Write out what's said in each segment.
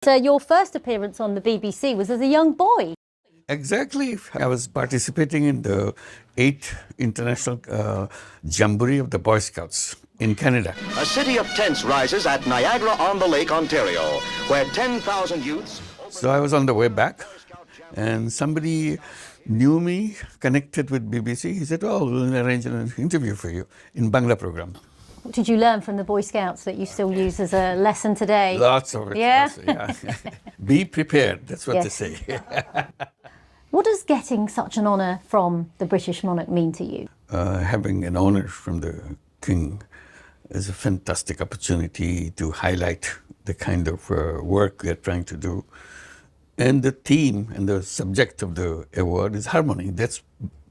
So your first appearance on the BBC was as a young boy. Exactly. I was participating in the 8th International Jamboree of the Boy Scouts in Canada. A city of tents rises at Niagara-on-the-Lake, Ontario, where 10,000 youths... So I was on the way back, and somebody knew me, connected with BBC. He said, "Oh, we'll arrange an interview for you in Bangla program." What did you learn from the Boy Scouts that you still use as a lesson today? Lots of it. Yeah? Yeah. Be prepared, that's what they say. What does getting such an honour from the British monarch mean to you? Having an honour from the King is a fantastic opportunity to highlight the kind of work we are trying to do. And the theme and the subject of the award is harmony. That's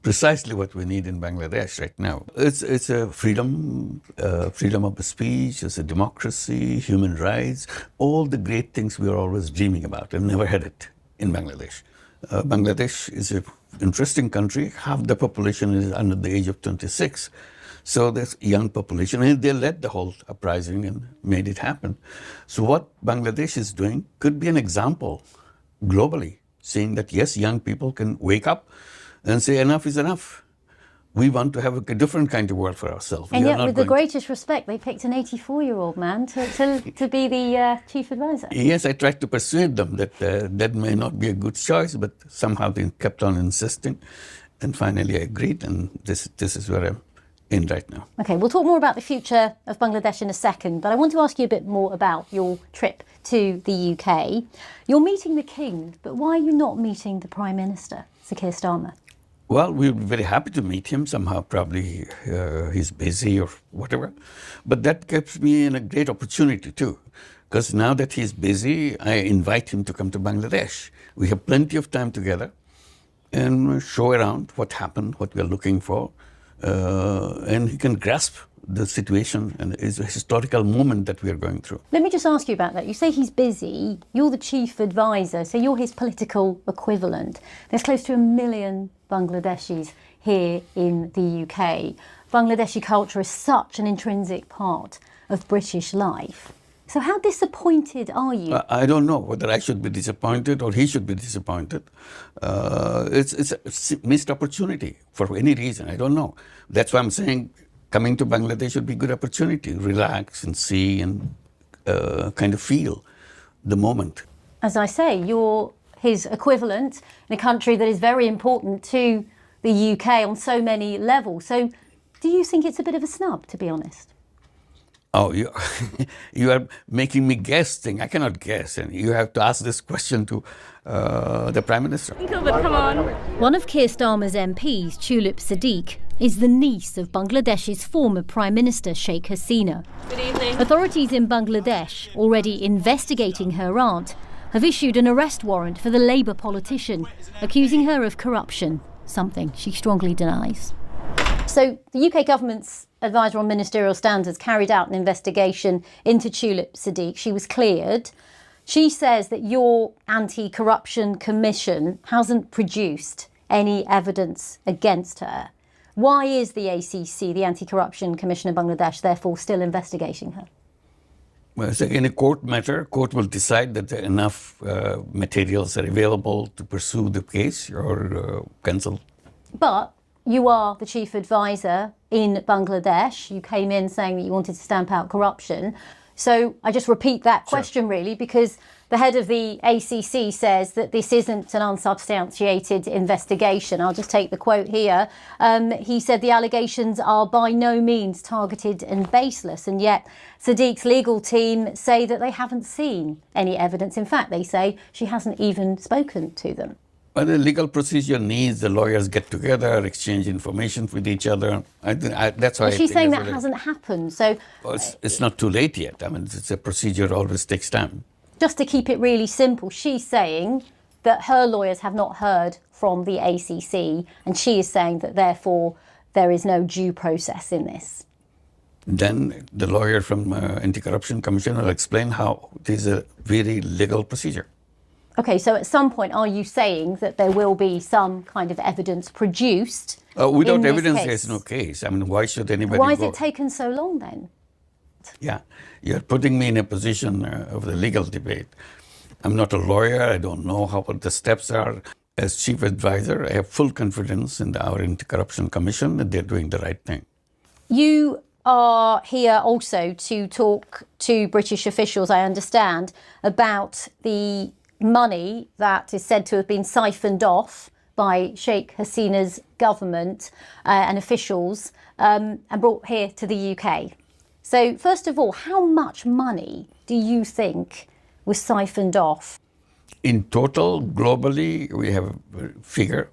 precisely what we need in Bangladesh right now. It's a freedom of the speech, it's a democracy, human rights, all the great things we are always dreaming about. I've never had it in Bangladesh. Bangladesh is an interesting country. Half the population is under the age of 26. So there's a young population, and they led the whole uprising and made it happen. So what Bangladesh is doing could be an example globally, saying that yes, young people can wake up and say enough is enough. We want to have a different kind of world for ourselves. And yet, with the greatest respect, they picked an 84-year-old man to be the chief advisor. Yes, I tried to persuade them that that may not be a good choice, but somehow they kept on insisting. And finally I agreed, and this is where I'm in right now. OK, we'll talk more about the future of Bangladesh in a second, but I want to ask you a bit more about your trip to the UK. You're meeting the King, but why are you not meeting the Prime Minister, Sir Keir Starmer? Well, we're very happy to meet him. Somehow probably he's busy or whatever. But that gives me a great opportunity too. Because now that he's busy, I invite him to come to Bangladesh. We have plenty of time together and show around what happened, what we're looking for. And he can grasp the situation, and it's a historical moment that we are going through. Let me just ask you about that. You say he's busy. You're the chief advisor, so you're his political equivalent. There's close to 1 million Bangladeshis here in the UK. Bangladeshi culture is such an intrinsic part of British life. So how disappointed are you? I don't know whether I should be disappointed or he should be disappointed. It's a missed opportunity for any reason. I don't know. That's why I'm saying coming to Bangladesh would be a good opportunity. Relax and see and kind of feel the moment. As I say, you're his equivalent in a country that is very important to the UK on so many levels. So do you think it's a bit of a snub, to be honest? Oh, you are making me guess things. I cannot guess. And you have to ask this question to the Prime Minister. Come on. One of Keir Starmer's MPs, Tulip Siddiq, is the niece of Bangladesh's former Prime Minister Sheikh Hasina. Good evening. Authorities in Bangladesh, already investigating her aunt, have issued an arrest warrant for the Labour politician, accusing her of corruption, something she strongly denies. So the UK government's advisor on ministerial standards carried out an investigation into Tulip Siddiq. She was cleared. She says that your anti-corruption commission hasn't produced any evidence against her. Why is the ACC, the Anti-Corruption Commission in Bangladesh, therefore still investigating her? Well, it's again a court matter. Court will decide that enough materials are available to pursue the case or cancel. But you are the chief advisor in Bangladesh. You came in saying that you wanted to stamp out corruption. So I just repeat that question really, because the head of the ACC says that this isn't an unsubstantiated investigation. I'll just take the quote here. He said the allegations are by no means targeted and baseless, and yet Siddiq's legal team say that they haven't seen any evidence. In fact, they say she hasn't even spoken to them. Well, the legal procedure needs the lawyers get together, exchange information with each other. That's why she's saying that hasn't happened. So well, it's not too late yet. I mean, it's a procedure always takes time. Just to keep it really simple, she's saying that her lawyers have not heard from the ACC, and she is saying that therefore there is no due process in this. Then the lawyer from Anti-Corruption Commission will explain how it is a very legal procedure. OK, so at some point, are you saying that there will be some kind of evidence produced? Without evidence, there's no case. I mean, why should anybody Why has it taken so long then? Yeah, you're putting me in a position of the legal debate. I'm not a lawyer. I don't know what the steps are. As chief advisor, I have full confidence in our Anti-Corruption Commission that they're doing the right thing. You are here also to talk to British officials, I understand, about the money that is said to have been siphoned off by Sheikh Hasina's government and officials and brought here to the UK. So first of all, how much money do you think was siphoned off? In total, globally, we have a figure,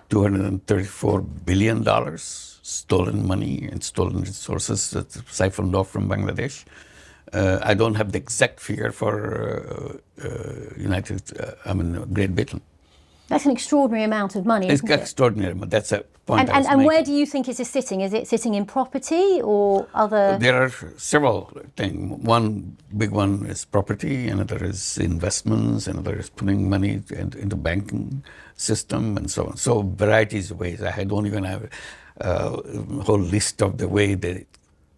$234 billion stolen money and stolen resources that's siphoned off from Bangladesh. I don't have the exact figure for Great Britain. That's an extraordinary amount of money, It's isn't it? extraordinary, but that's a point I was And where making. do you think it is sitting? Is it sitting in property or other? There are several things. One big one is property, another is investments, another is putting money into banking system and so on. So varieties of ways. I don't even have a whole list of the way they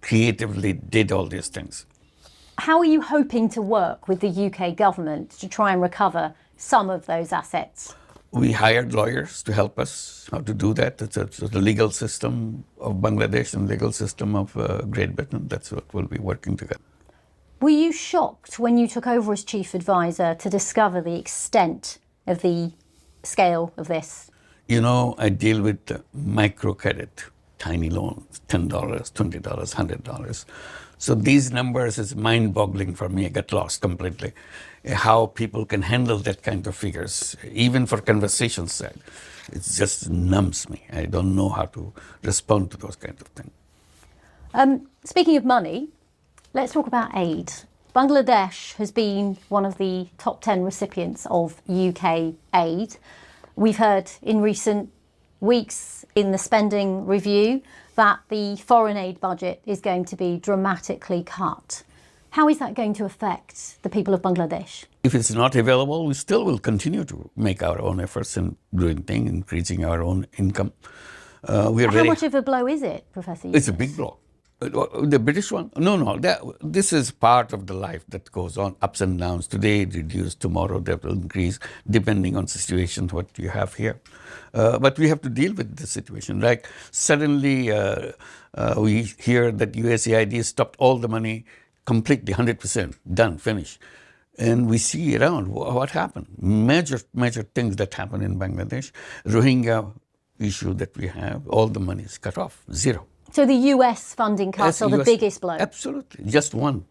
creatively did all these things. How are you hoping to work with the UK government to try and recover some of those assets? We hired lawyers to help us how to do that. It's the legal system of Bangladesh and legal system of Great Britain. That's what we'll be working together. Were you shocked when you took over as chief advisor to discover the extent of the scale of this? You know, I deal with microcredit, tiny loans, $10, $20, $100. So these numbers is mind-boggling for me. I get lost completely. How people can handle that kind of figures, even for conversation side. It just numbs me. I don't know how to respond to those kind of things. Speaking of money, let's talk about aid. Bangladesh has been one of the top 10 recipients of UK aid. We've heard in recent weeks in the spending review that the foreign aid budget is going to be dramatically cut. How is that going to affect the people of Bangladesh? If it's not available, we still will continue to make our own efforts in doing things, increasing our own income. How much of a blow is it, Professor? It's a big blow. The British one? No. This is part of the life that goes on, ups and downs. Today it reduced, tomorrow that will increase, depending on situation, what you have here. But we have to deal with the situation. Like suddenly we hear that USAID stopped all the money completely, 100%, done, finished. And we see around what happened. Major things that happen in Bangladesh. Rohingya issue that we have, all the money is cut off, zero. So the US funding cuts are the biggest blow? Absolutely. Just one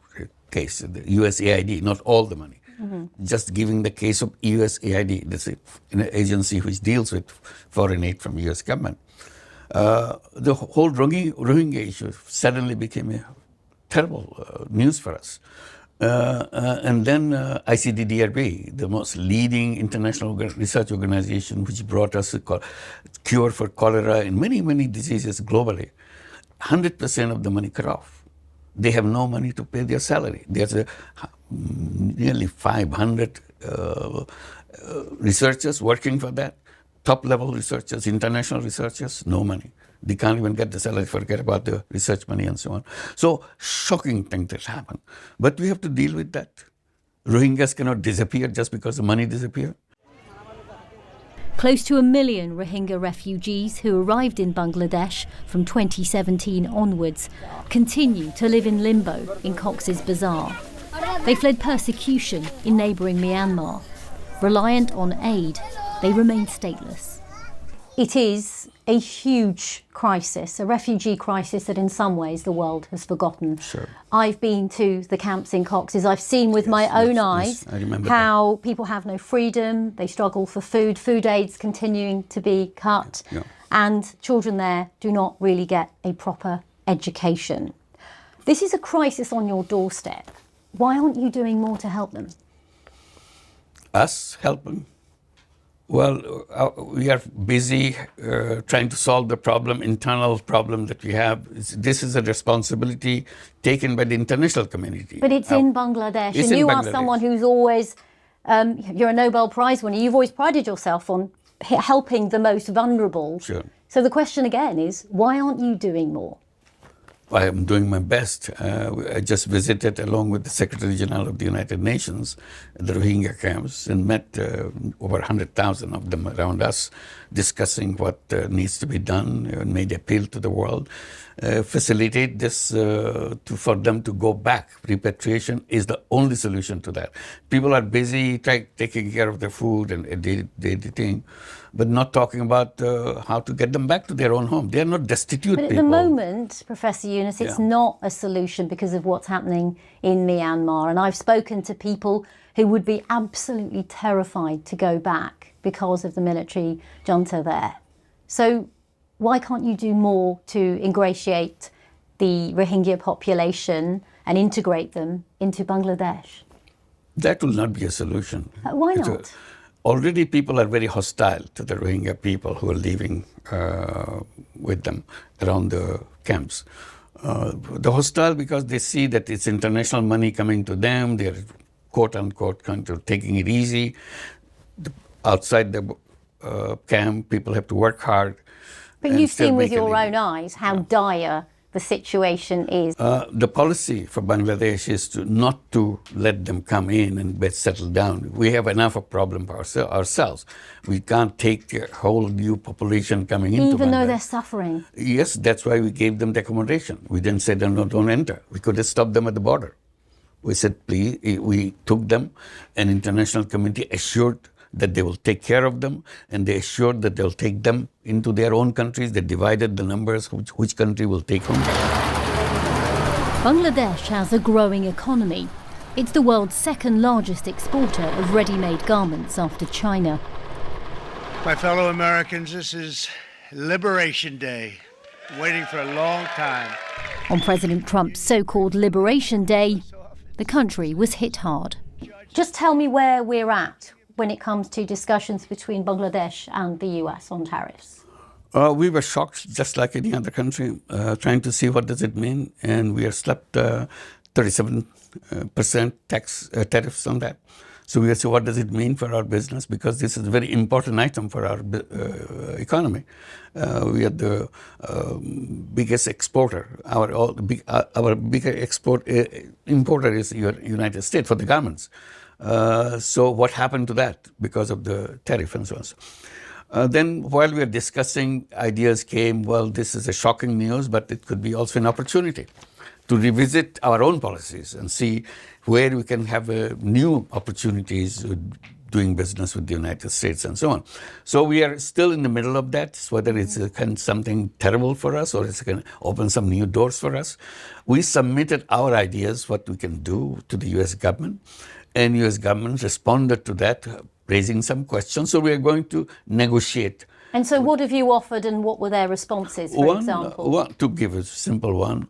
case, the USAID, not all the money. Mm-hmm. Just giving the case of USAID, that's an agency which deals with foreign aid from US government. The whole Rohingya issue suddenly became a terrible news for us. And then ICDDRB, the most leading international research organization, which brought us a cure for cholera and many diseases globally, 100% of the money cut off. They have no money to pay their salary. There's nearly 500 researchers working for that, top-level researchers, international researchers, no money. They can't even get the salary, forget about the research money and so on. So, shocking thing that happened. But we have to deal with that. Rohingyas cannot disappear just because the money disappears. Close to 1 million Rohingya refugees who arrived in Bangladesh from 2017 onwards continue to live in limbo in Cox's Bazar. They fled persecution in neighbouring Myanmar. Reliant on aid, they remain stateless. It is a huge crisis, a refugee crisis that in some ways the world has forgotten. Sure. I've been to the camps in Cox's. I've seen with my own eyes how people have no freedom, they struggle for food, food aid's continuing to be cut, and children there do not really get a proper education. This is a crisis on your doorstep. Why aren't you doing more to help them? Us helping? Well, we are busy trying to solve the problem, internal problem that we have. This is a responsibility taken by the international community. But it's in Bangladesh, and you are someone who's always, you're a Nobel Prize winner, you've always prided yourself on helping the most vulnerable. Sure. So the question again is, why aren't you doing more? I am doing my best. I just visited, along with the Secretary General of the United Nations, the Rohingya camps, and met over 100,000 of them around us, discussing what needs to be done, and made appeal to the world. Facilitate this for them to go back. Repatriation is the only solution to that. People are busy taking care of their food and daily thing, but not talking about how to get them back to their own home. They are not destitute people. But at the moment, Professor Yunus, it's not a solution because of what's happening in Myanmar. And I've spoken to people who would be absolutely terrified to go back because of the military junta there. So why can't you do more to ingratiate the Rohingya population and integrate them into Bangladesh? That will not be a solution. Why not? Already people are very hostile to the Rohingya people who are living with them around the camps. They're hostile because they see that it's international money coming to them. They're quote-unquote kind of taking it easy. Outside the camp, people have to work hard. But you've seen with your own eyes how dire the situation is. The policy for Bangladesh is not to let them come in and settle down. We have enough of problem for ourselves. We can't take a whole new population coming into Bangladesh. Even though they're suffering? Yes, that's why we gave them the accommodation. We didn't say, no, don't enter. We could have stopped them at the border. We said, please, we took them, and international community assured that they will take care of them, and they assured that they'll take them into their own countries. They divided the numbers, which country will take them. Bangladesh has a growing economy. It's the world's second largest exporter of ready-made garments after China. My fellow Americans, this is Liberation Day, waiting for a long time. On President Trump's so-called Liberation Day, the country was hit hard. Just tell me where we're at when it comes to discussions between Bangladesh and the US on tariffs. We were shocked, just like any other country, trying to see what does it mean, and we are slapped 37% tariffs on that. So we are saying, what does it mean for our business? Because this is a very important item for our economy. We are the biggest exporter. Our biggest importer is United States for the garments. So what happened to that because of the tariff and so on? Then while we were discussing, ideas came, well, this is a shocking news, but it could be also an opportunity to revisit our own policies and see where we can have new opportunities doing business with the United States and so on. So we are still in the middle of that, whether it's something terrible for us or it's going to open some new doors for us. We submitted our ideas, what we can do, to the US government, and US government responded to that, raising some questions. So we are going to negotiate. And so what have you offered and what were their responses, for example? To give a simple one,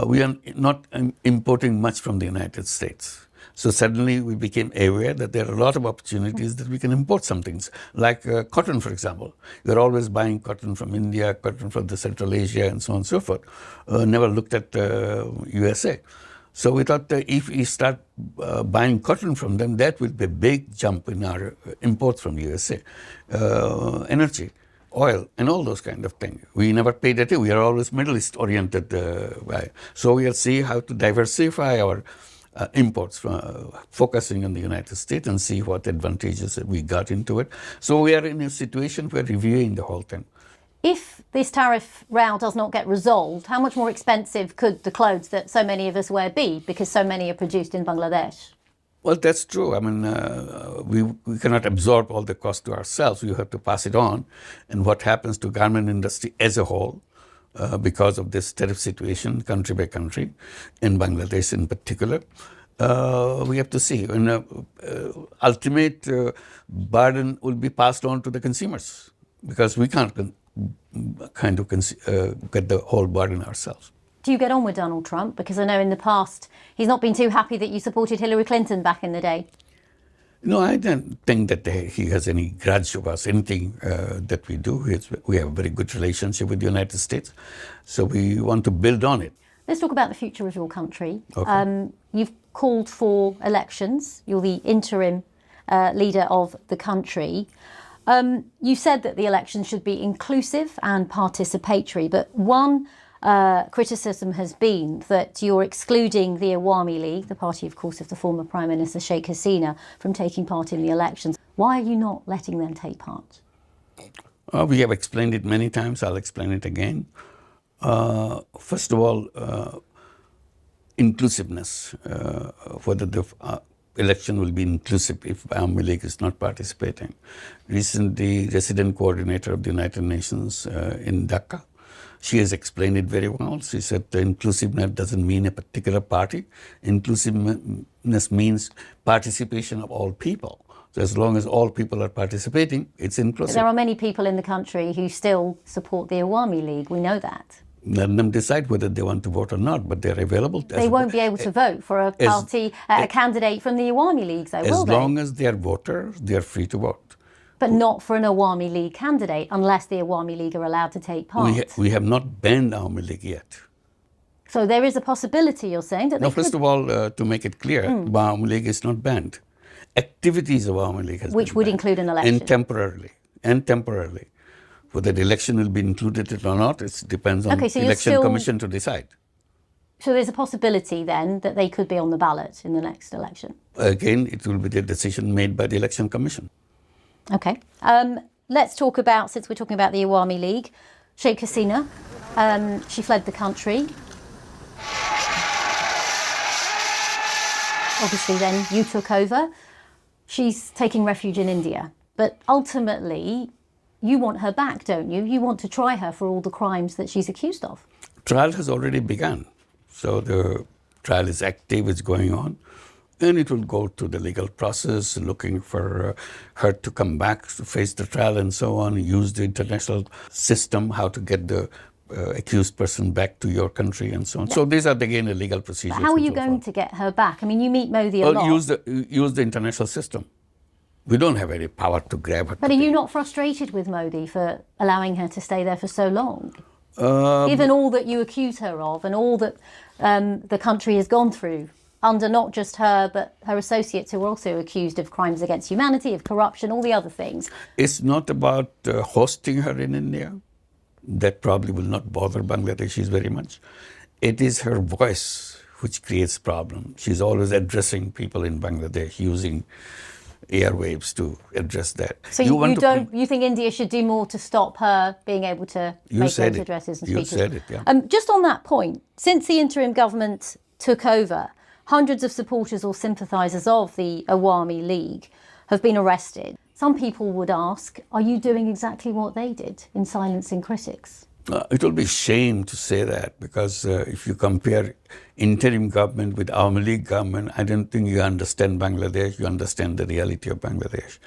we are not importing much from the United States. So suddenly we became aware that there are a lot of opportunities that we can import some things, like cotton, for example. We're always buying cotton from India, cotton from the Central Asia, and so on and so forth. Never looked at USA. So we thought if we start buying cotton from them, that will be a big jump in our imports from USA. Energy, oil, and all those kind of things. We never paid attention. We are always Middle East oriented. So we'll see how to diversify our imports, focusing on the United States, and see what advantages we got into it. So we are in a situation where reviewing the whole thing. If this tariff row does not get resolved, how much more expensive could the clothes that so many of us wear be, because so many are produced in Bangladesh? Well, that's true. I mean, we cannot absorb all the cost to ourselves. We have to pass it on. And what happens to garment industry as a whole, because of this tariff situation, country by country, in Bangladesh in particular, we have to see. And ultimate burden will be passed on to the consumers, because we can't get the whole burden ourselves. Do you get on with Donald Trump? Because I know in the past he's not been too happy that you supported Hillary Clinton back in the day. No, I don't think that he has any grudge of us, anything that we do. We have a very good relationship with the United States, so we want to build on it. Let's talk about the future of your country. Okay. You've called for elections. You're the interim leader of the country. You said that the elections should be inclusive and participatory, but one criticism has been that you're excluding the Awami League, the party, of course, of the former Prime Minister Sheikh Hasina, from taking part in the elections. Why are you not letting them take part? We have explained it many times. I'll explain it again. First of all, inclusiveness, whether the election will be inclusive if Awami League is not participating. Recently, resident coordinator of the United Nations in Dhaka, she has explained it very well. She said the inclusiveness doesn't mean a particular party. Inclusiveness means participation of all people. So as long as all people are participating, it's inclusive. But there are many people in the country who still support the Awami League. We know that. Let them decide whether they want to vote or not, but they're available. They won't be able to vote for a party, a candidate from the Awami League, though, will they? As long as they're voters, they're free to vote. But not for an Awami League candidate, unless the Awami League are allowed to take part. We have not banned Awami League yet. So there is a possibility, you're saying, that No, they first could... of all, to make it clear, Awami League is not banned. Activities of Awami League has Which been would banned. include an election. And temporarily. Whether the election will be included or not, it depends on so the election commission to decide. So there's a possibility then that they could be on the ballot in the next election? Again, it will be the decision made by the election commission. Okay. Let's talk about, since we're talking about the Awami League, Sheikh Hasina. She fled the country. Obviously then you took over. She's taking refuge in India. But ultimately, you want her back, don't you? You want to try her for all the crimes that she's accused of. Trial has already begun. So the trial is active, it's going on. And it will go through the legal process, looking for her to come back to face the trial and so on, use the international system, how to get the accused person back to your country and so on. Yeah. So these are, again, the legal procedures. But how are you going to get her back? I mean, you meet Modi a lot. Use the international system. We don't have any power to grab her. But are you not frustrated with Modi for allowing her to stay there for so long? Given all that you accuse her of and all that the country has gone through under not just her, but her associates who are also accused of crimes against humanity, of corruption, all the other things. It's not about hosting her in India. That probably will not bother Bangladeshis very much. It is her voice which creates problems. She's always addressing people in Bangladesh using airwaves to address that. So you think India should do more to stop her being able to make those addresses and speeches? You said it, yeah. Just on that point, since the interim government took over, hundreds of supporters or sympathisers of the Awami League have been arrested. Some people would ask, are you doing exactly what they did in silencing critics? It will be shame to say that, because if you compare interim government with Awami League government, I don't think you understand Bangladesh, you understand the reality of Bangladesh.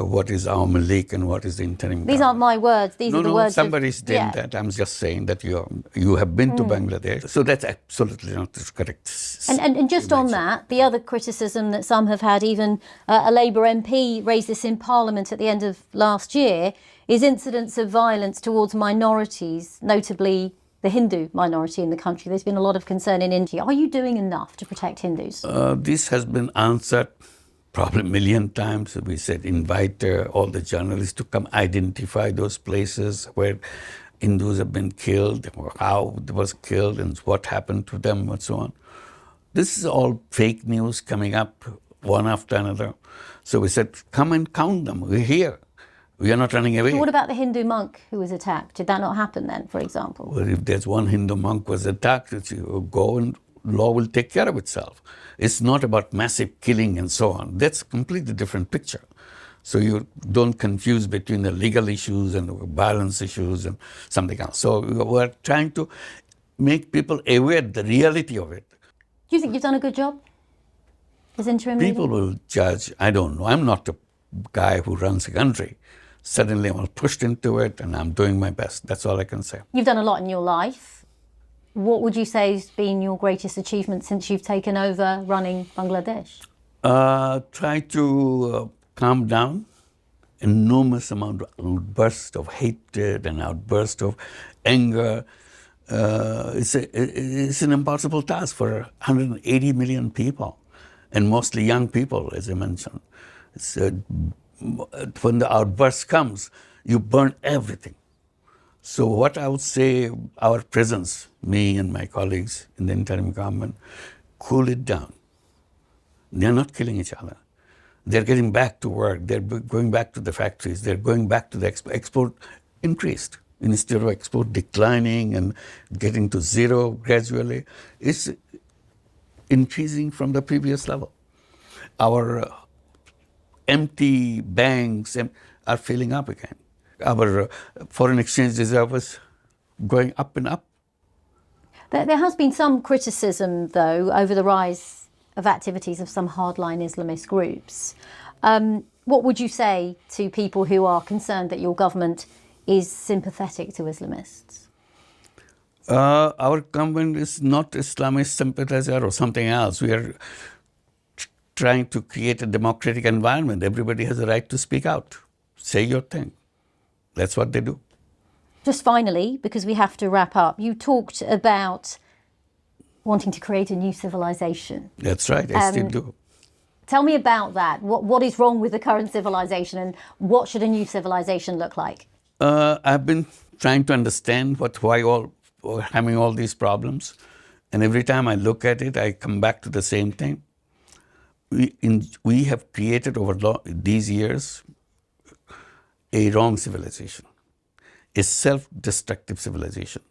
What is Awami League and what is the interim government. These aren't my words, these are the words somebody's saying that. I'm just saying that you have been to Bangladesh. So that's absolutely not the correct. And just on that, the other criticism that some have had, even a Labour MP raised this in Parliament at the end of last year, is incidents of violence towards minorities, notably the Hindu minority in the country. There's been a lot of concern in India. Are you doing enough to protect Hindus? This has been answered probably a million times. We said invite all the journalists to come identify those places where Hindus have been killed, or how they was killed and what happened to them and so on. This is all fake news coming up one after another. So we said, come and count them. We're here. We are not running away. So what about the Hindu monk who was attacked? Did that not happen then, for example? Well, if there's one Hindu monk was attacked, you go and law will take care of itself. It's not about massive killing and so on. That's a completely different picture. So you don't confuse between the legal issues and the violence issues and something else. So we're trying to make people aware of the reality of it. Do you think you've done a good job as interim leader? People will judge. I don't know. I'm not a guy who runs a country. Suddenly I'm pushed into it and I'm doing my best. That's all I can say. You've done a lot in your life. What would you say has been your greatest achievement since you've taken over running Bangladesh? Try to calm down. Enormous amount of outburst of hatred and outburst of anger. It's an impossible task for 180 million people, and mostly young people, as I mentioned. When the outburst comes, you burn everything. So what I would say, our presence, me and my colleagues in the interim government, cool it down. They're not killing each other. They're getting back to work. They're going back to the factories. They're going back to the export increased. Instead of export declining and getting to zero gradually, it's increasing from the previous level. Our empty banks are filling up again. Our foreign exchange reserve is going up and up. There has been some criticism, though, over the rise of activities of some hardline Islamist groups. What would you say to people who are concerned that your government is sympathetic to Islamists? Our government is not Islamist sympathizer or something else. We are trying to create a democratic environment. Everybody has a right to speak out. Say your thing. That's what they do. Just finally, because we have to wrap up, you talked about wanting to create a new civilization. That's right, I still do. Tell me about that. What is wrong with the current civilization and what should a new civilization look like? I've been trying to understand why we're having all these problems. And every time I look at it, I come back to the same thing. We have created over these years a wrong civilization, a self-destructive civilization.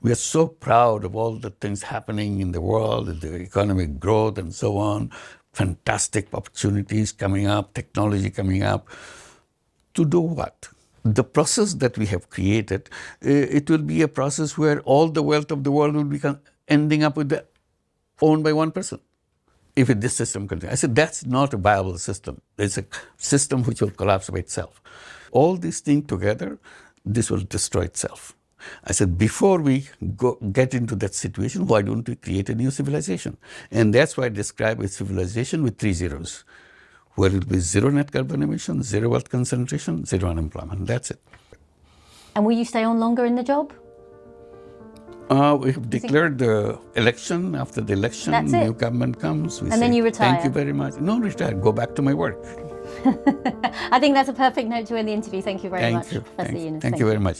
We are so proud of all the things happening in the world, the economic growth and so on, fantastic opportunities coming up, technology coming up. To do what? The process that we have created, it will be a process where all the wealth of the world will be ending up owned by one person. If this system continues. I said, that's not a viable system. It's a system which will collapse by itself. All these things together, this will destroy itself. I said, before we get into that situation, why don't we create a new civilization? And that's why I describe a civilization with 3 zeros, where it will be zero net carbon emissions, zero wealth concentration, zero unemployment. That's it. And will you stay on longer in the job? We have declared the election. After the election, new government comes. And then you retire? Thank you very much. No, retire. Go back to my work. I think that's a perfect note to end the interview. Thank you very much, Professor Yunus. Thank you very much.